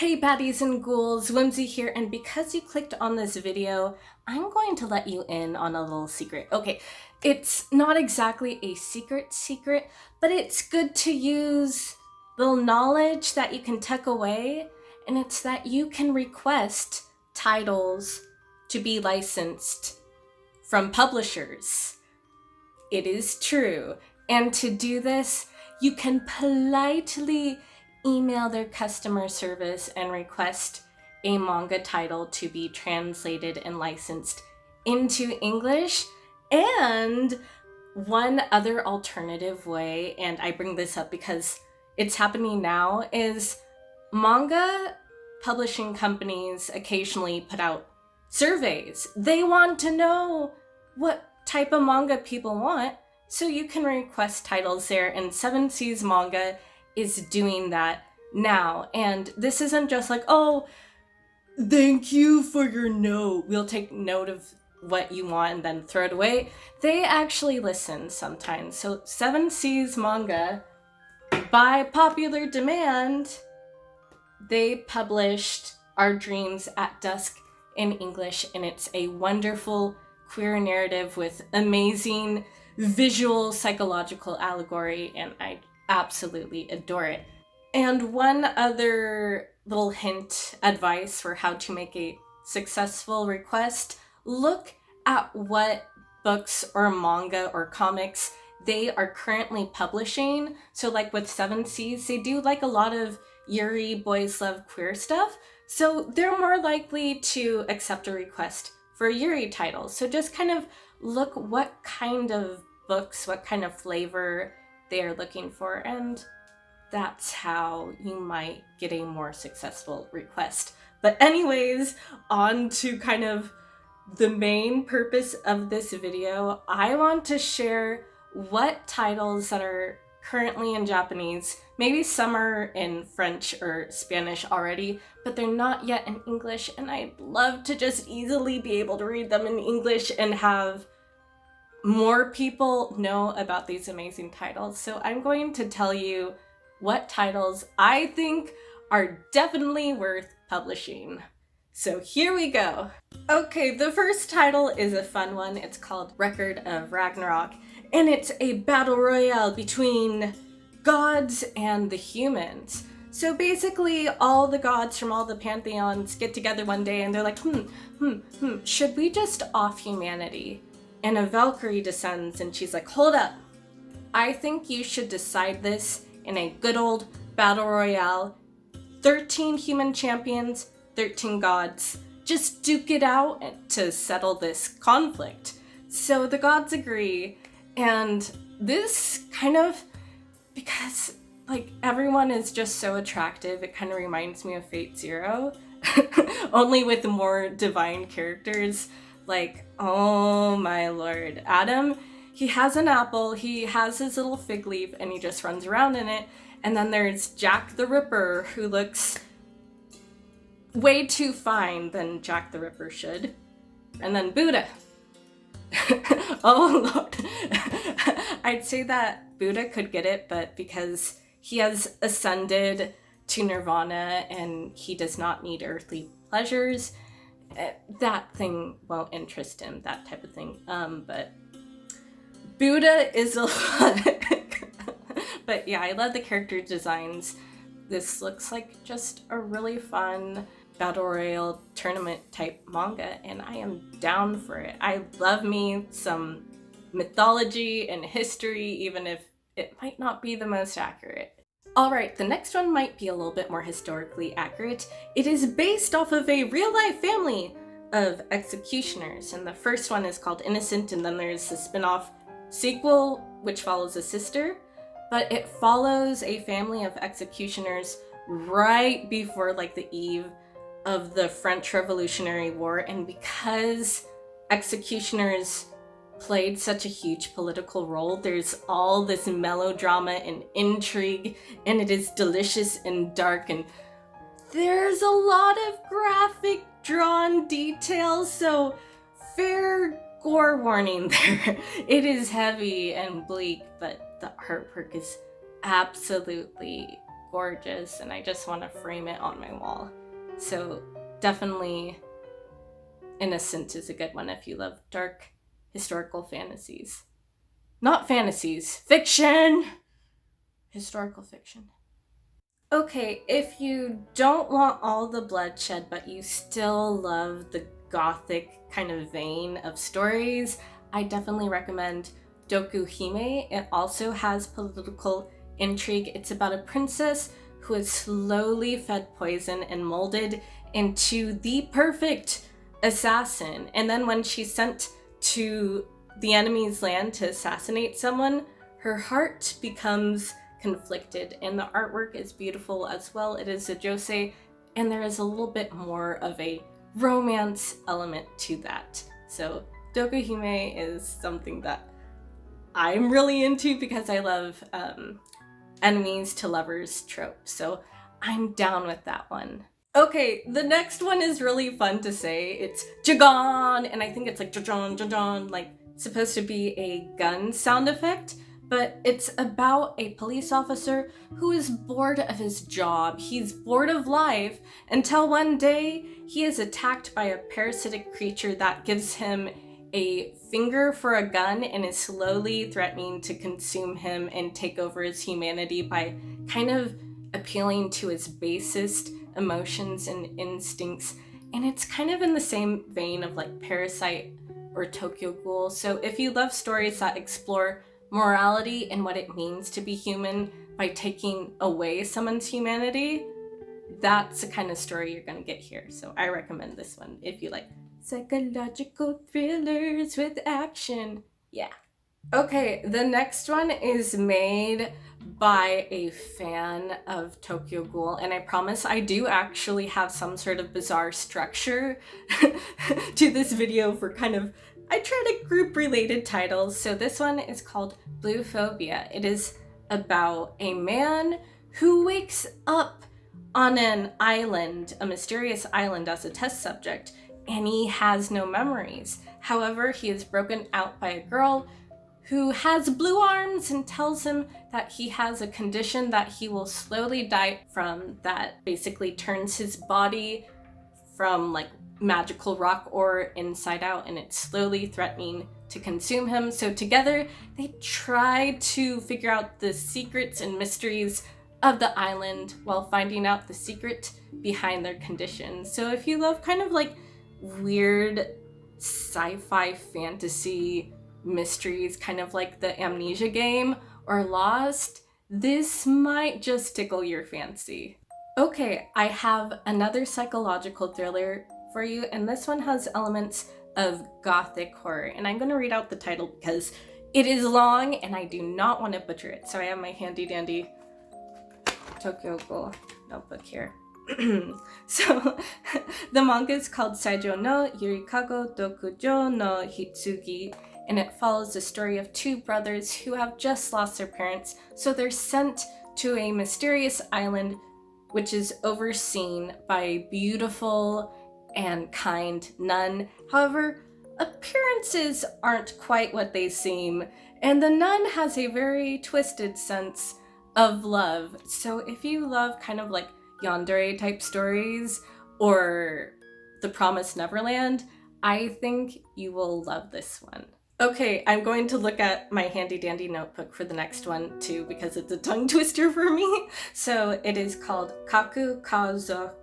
Hey baddies and ghouls, Whimsy here, and because you clicked on this video, I'm going to let you in on a little secret. Okay, it's not exactly a secret, but it's good to use little knowledge that you can tuck away, and it's that you can request titles to be licensed from publishers. It is true, and to do this, you can politely email their customer service and request a manga title to be translated and licensed into English. And one other alternative way, and I bring this up because it's happening now, is manga publishing companies occasionally put out surveys. They want to know what type of manga people want, so you can request titles there, and Seven Seas Manga is doing that now. And this isn't just like, oh, thank you for your note, we'll take note of what you want and then throw it away. They actually listen sometimes. So Seven Seas Manga, by popular demand, they published Our Dreams at Dusk in English, and it's a wonderful queer narrative with amazing visual psychological allegory, and I absolutely adore it. And one other little hint, advice for how to make a successful request: look at what books or manga or comics they are currently publishing. So like with Seven Seas, they do like a lot of Yuri boys love queer stuff, so they're more likely to accept a request for a Yuri title. So just kind of look what kind of books, what kind of flavor they are looking for, and that's how you might get a more successful request. But anyways, on to kind of the main purpose of this video. I want to share what titles that are currently in Japanese, maybe some are in French or Spanish already, but they're not yet in English, and I'd love to just easily be able to read them in English and have more people know about these amazing titles. So I'm going to tell you what titles I think are definitely worth publishing. So here we go. Okay, the first title is a fun one. It's called Record of Ragnarok, and it's a battle royale between gods and the humans. So basically all the gods from all the pantheons get together one day and they're like, should we just off humanity? And a Valkyrie descends and she's like, hold up. I think you should decide this in a good old battle royale. 13 human champions, 13 gods. Just duke it out to settle this conflict. So the gods agree, and this kind of, because like everyone is just so attractive, it kind of reminds me of Fate Zero, only with more divine characters. Like, oh my lord, Adam, he has an apple, he has his little fig leaf, and he just runs around in it. And then there's Jack the Ripper, who looks way too fine than Jack the Ripper should. And then Buddha. Oh lord. I'd say that Buddha could get it, but because he has ascended to nirvana and he does not need earthly pleasures, that thing won't interest him, that type of thing. But Buddha is a lot. But yeah, I love the character designs. This looks like just a really fun battle royale tournament type manga, and I am down for it. I love me some mythology and history, even if it might not be the most accurate. Alright, the next one might be a little bit more historically accurate. It is based off of a real-life family of executioners, and the first one is called Innocent, and then there's the spin-off sequel, which follows a sister, but it follows a family of executioners right before like the eve of the French Revolutionary War, and because executioners played such a huge political role, there's all this melodrama and intrigue, and it is delicious and dark, and there's a lot of graphic drawn details, so fair gore warning there. It is heavy and bleak, but the artwork is absolutely gorgeous and I just want to frame it on my wall. So definitely Innocent is a good one if you love dark historical fantasies. Not fantasies, fiction! Historical fiction. Okay, if you don't want all the bloodshed but you still love the gothic kind of vein of stories, I definitely recommend Dokuhime. It also has political intrigue. It's about a princess who is slowly fed poison and molded into the perfect assassin. And then when she's sent to the enemy's land to assassinate someone, her heart becomes conflicted, and the artwork is beautiful as well. It is a josei, and there is a little bit more of a romance element to that. So Dokuhime is something that I'm really into because I love enemies to lovers trope, so I'm down with that one. Okay, the next one is really fun to say. It's Jagaaaaaan, and I think it's like jajan, jajan, like supposed to be a gun sound effect, but it's about a police officer who is bored of his job. He's bored of life until one day he is attacked by a parasitic creature that gives him a finger for a gun and is slowly threatening to consume him and take over his humanity by kind of appealing to his basest emotions and instincts. And it's kind of in the same vein of like Parasite or Tokyo Ghoul. So if you love stories that explore morality and what it means to be human by taking away someone's humanity, that's the kind of story you're gonna get here. So I recommend this one if you like psychological thrillers with action. Yeah. Okay, the next one is made by a fan of Tokyo Ghoul, and I promise I do actually have some sort of bizarre structure to this video for kind of, I try to group related titles. So this one is called Blue Phobia. It is about a man who wakes up on an island, a mysterious island, as a test subject, and he has no memories. However, he is broken out by a girl who has blue arms and tells him that he has a condition that he will slowly die from, that basically turns his body from like magical rock ore inside out, and it's slowly threatening to consume him. So together they try to figure out the secrets and mysteries of the island while finding out the secret behind their condition. So if you love kind of like weird sci-fi fantasy mysteries, kind of like the Amnesia game or Lost, this might just tickle your fancy. Okay, I have another psychological thriller for you, and this one has elements of gothic horror, and I'm going to read out the title because it is long and I do not want to butcher it. So I have my handy dandy Tokyo Ghoul notebook here. So the manga is called Seijo no Yurikago Dokujo no Hitsugi, and it follows the story of two brothers who have just lost their parents, so they're sent to a mysterious island which is overseen by a beautiful and kind nun. However, appearances aren't quite what they seem, and the nun has a very twisted sense of love. So if you love kind of like yandere type stories or The Promised Neverland, I think you will love this one. Okay, I'm going to look at my handy dandy notebook for the next one too because it's a tongue twister for me. So it is called Kakukazoku,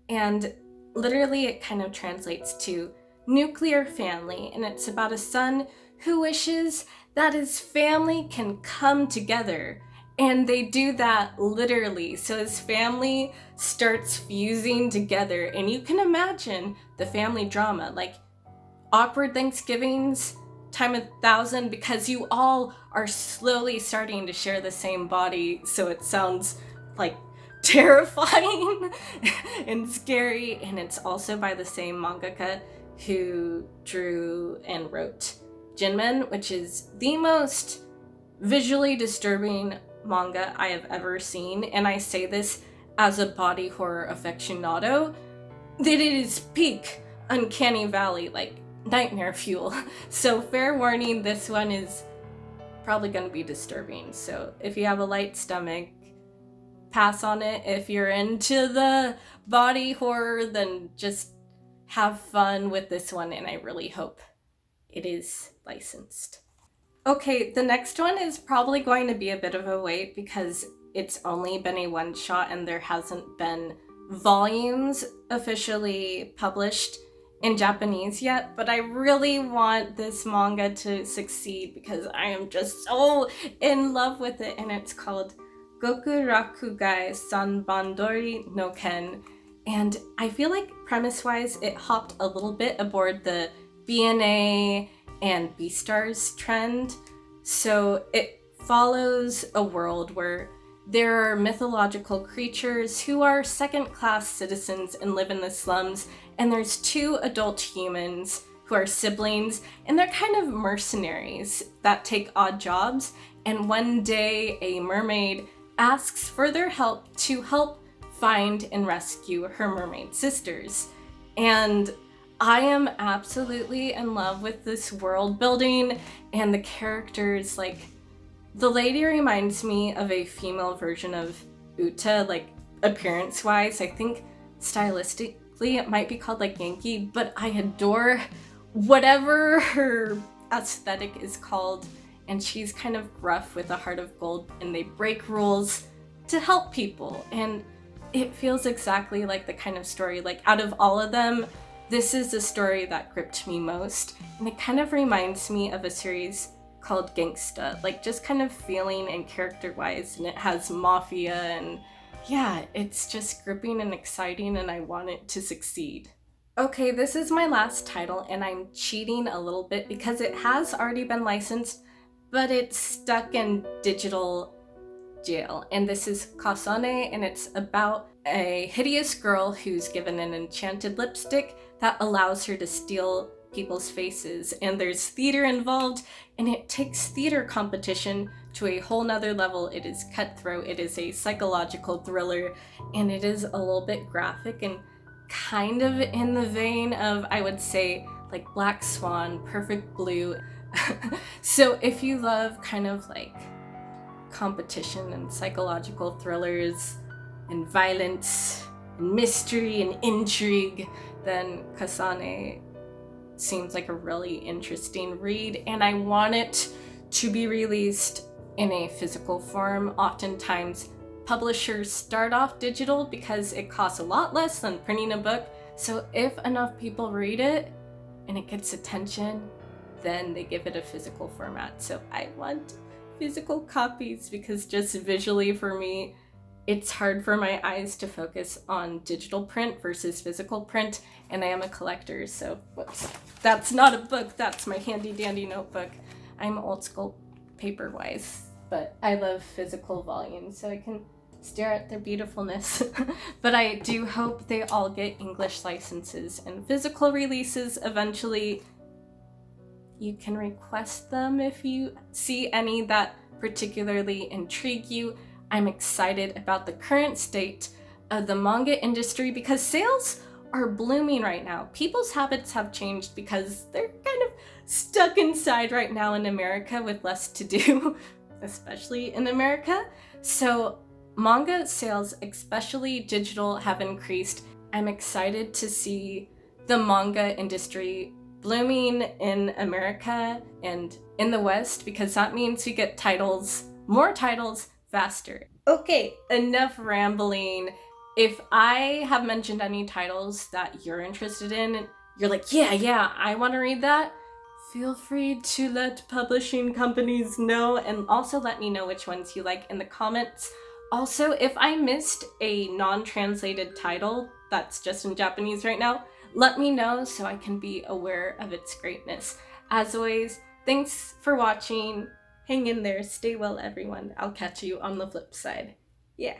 and literally it kind of translates to nuclear family, and it's about a son who wishes that his family can come together. And they do that literally. So his family starts fusing together, and you can imagine the family drama, like awkward Thanksgivings time 1,000, because you all are slowly starting to share the same body. So it sounds like terrifying and scary. And it's also by the same mangaka who drew and wrote Jinmen, which is the most visually disturbing manga I have ever seen, and I say this as a body horror aficionado, that it is peak uncanny valley, like nightmare fuel. So fair warning, this one is probably going to be disturbing. So if you have a light stomach, pass on it. If you're into the body horror, then just have fun with this one, and I really hope it is licensed. Okay, the next one is probably going to be a bit of a wait because it's only been a one-shot and there hasn't been volumes officially published in Japanese yet, but I really want this manga to succeed because I am just so in love with it, and it's called Gokurakugai Sanbandori no Ken, and I feel like premise-wise it hopped a little bit aboard the BNA and Beastars trend, so it follows a world where there are mythological creatures who are second-class citizens and live in the slums, and there's two adult humans who are siblings, and they're kind of mercenaries that take odd jobs, and one day a mermaid asks for their help to help find and rescue her mermaid sisters. And I am absolutely in love with this world building and the characters. Like, the lady reminds me of a female version of Uta, like appearance-wise. I think stylistically it might be called like Yankee, but I adore whatever her aesthetic is called. And she's kind of gruff with a heart of gold, and they break rules to help people. And it feels exactly like the kind of story, like out of all of them, this is the story that gripped me most. And it kind of reminds me of a series called Gangsta, like just kind of feeling and character-wise, and it has mafia, and yeah, it's just gripping and exciting, and I want it to succeed. Okay, this is my last title, and I'm cheating a little bit because it has already been licensed, but it's stuck in digital jail, and this is Kasane, and it's about a hideous girl who's given an enchanted lipstick that allows her to steal people's faces, and there's theater involved, and it takes theater competition to a whole nother level. It is cutthroat, it is a psychological thriller, and it is a little bit graphic and kind of in the vein of, I would say, like Black Swan, Perfect Blue. So if you love kind of like competition and psychological thrillers and violence and mystery and intrigue, then Kasane seems like a really interesting read, and I want it to be released in a physical form. Oftentimes publishers start off digital because it costs a lot less than printing a book, so if enough people read it and it gets attention, then they give it a physical format. So I want physical copies because just visually for me, it's hard for my eyes to focus on digital print versus physical print, and I am a collector, so whoops. That's not a book, that's my handy dandy notebook. I'm old school paper-wise, but I love physical volumes so I can stare at their beautifulness. But I do hope they all get English licenses and physical releases eventually. You can request them if you see any that particularly intrigue you. I'm excited about the current state of the manga industry because sales are blooming right now. People's habits have changed because they're kind of stuck inside right now in America with less to do, especially in America. So manga sales, especially digital, have increased. I'm excited to see the manga industry blooming in America and in the West, because that means we get titles, more titles, faster. Okay, enough rambling. If I have mentioned any titles that you're interested in, you're like, yeah, I want to read that, feel free to let publishing companies know, and also let me know which ones you like in the comments. Also, if I missed a non-translated title that's just in Japanese right now, let me know so I can be aware of its greatness. As always, thanks for watching. Hang in there, stay well everyone. I'll catch you on the flip side. Yeah.